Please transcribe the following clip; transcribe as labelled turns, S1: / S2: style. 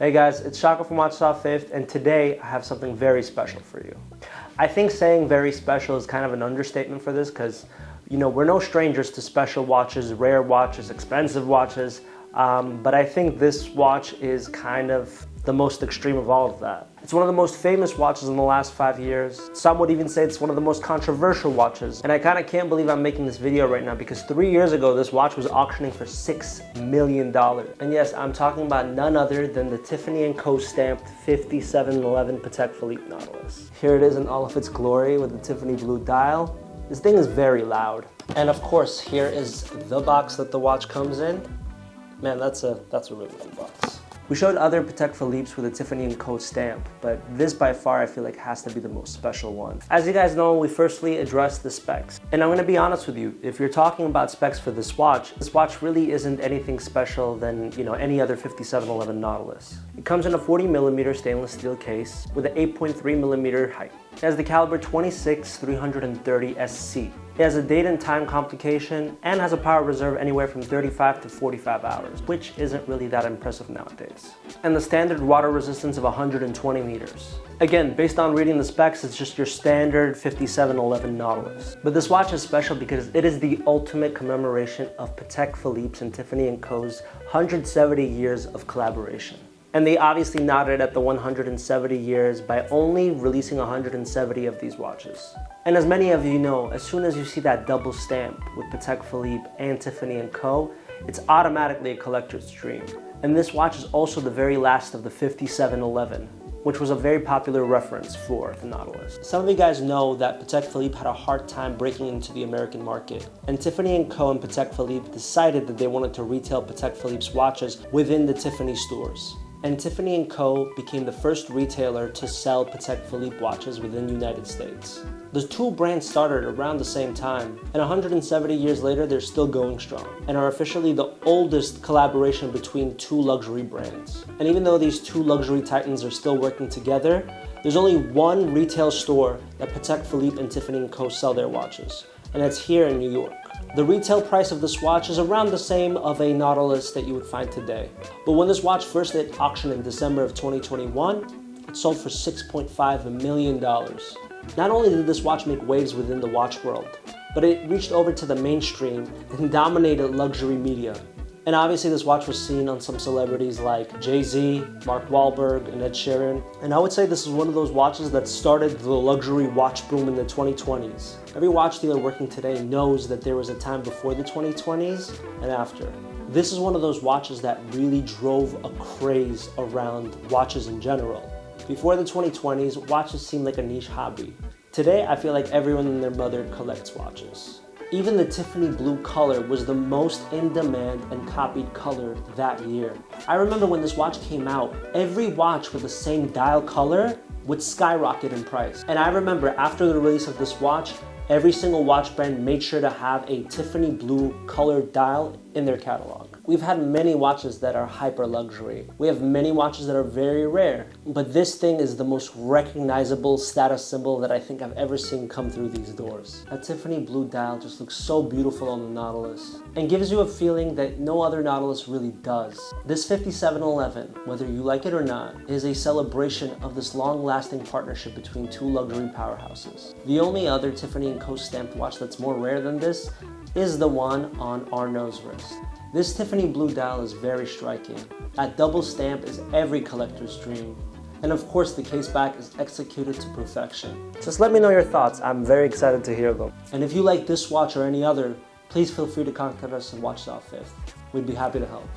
S1: Hey guys, it's Shaka from Watches Off Fifth, and today I have something very special for you. I think saying very special is kind of an understatement for this because, you know, we're no strangers to special watches, rare watches, expensive watches, but I think this watch is kind of the most extreme of all of that. It's one of the most famous watches in the last 5 years. Some would even say it's one of the most controversial watches. And I kind of can't believe I'm making this video right now because 3 years ago, this watch was auctioning for $6 million. And yes, I'm talking about none other than the Tiffany Co stamped 5711 Patek Philippe Nautilus. Here it is in all of its glory with the Tiffany-blue dial. This thing is very loud. And of course, here is the box that the watch comes in. Man, that's a really good box. We showed other Patek Philippe's with a Tiffany Co stamp, but this by far I feel like has to be the most special one. As you guys know, we firstly addressed the specs. And I'm gonna be honest with you, if you're talking about specs for this watch really isn't anything special than, you know, any other 5711 Nautilus. It comes in a 40mm stainless steel case with an 8.3mm height. It has the caliber 26-330 SC. It has a date and time complication and has a power reserve anywhere from 35 to 45 hours, which isn't really that impressive nowadays. And the standard water resistance of 120 meters. Again, based on reading the specs, it's just your standard 5711 Nautilus. But this watch is special because it is the ultimate commemoration of Patek Philippe's and Tiffany Co's 170 years of collaboration. And they obviously nodded at the 170 years by only releasing 170 of these watches. And as many of you know, as soon as you see that double stamp with Patek Philippe and Tiffany Co, it's automatically a collector's dream. And this watch is also the very last of the 5711, which was a very popular reference for the Nautilus. Some of you guys know that Patek Philippe had a hard time breaking into the American market, and Tiffany Co and Patek Philippe decided that they wanted to retail Patek Philippe's watches within the Tiffany stores. And Tiffany Co became the first retailer to sell Patek Philippe watches within the United States. The two brands started around the same time, and 170 years later, they're still going strong, and are officially the oldest collaboration between two luxury brands. And even though these two luxury titans are still working together, there's only one retail store that Patek Philippe and Tiffany Co sell their watches, and that's here in New York. The retail price of this watch is around the same of a Nautilus that you would find today. But when this watch first hit auction in December of 2021, it sold for $6.5 million. Not only did this watch make waves within the watch world, but it reached over to the mainstream and dominated luxury media. And obviously this watch was seen on some celebrities like Jay-Z, Mark Wahlberg, and Ed Sheeran. And I would say this is one of those watches that started the luxury watch boom in the 2020s. Every watch dealer working today knows that there was a time before the 2020s and after. This is one of those watches that really drove a craze around watches in general. Before the 2020s, watches seemed like a niche hobby. Today, I feel like everyone and their mother collects watches. Even the Tiffany-blue color was the most in-demand and copied color that year. I remember when this watch came out, every watch with the same dial color would skyrocket in price. And I remember after the release of this watch, every single watch brand made sure to have a Tiffany-blue colored dial in their catalog. We've had many watches that are hyper luxury. We have many watches that are very rare, but this thing is the most recognizable status symbol that I think I've ever seen come through these doors. That Tiffany blue dial just looks so beautiful on the Nautilus and gives you a feeling that no other Nautilus really does. This 5711, whether you like it or not, is a celebration of this long-lasting partnership between two luxury powerhouses. The only other Tiffany Co stamped watch that's more rare than this is the one on Arnault's wrist. This Tiffany blue dial is very striking. That double stamp is every collector's dream. And of course, the case back is executed to perfection. Just let me know your thoughts. I'm very excited to hear them. And if you like this watch or any other, please feel free to contact us at Watches Off Fifth. We'd be happy to help.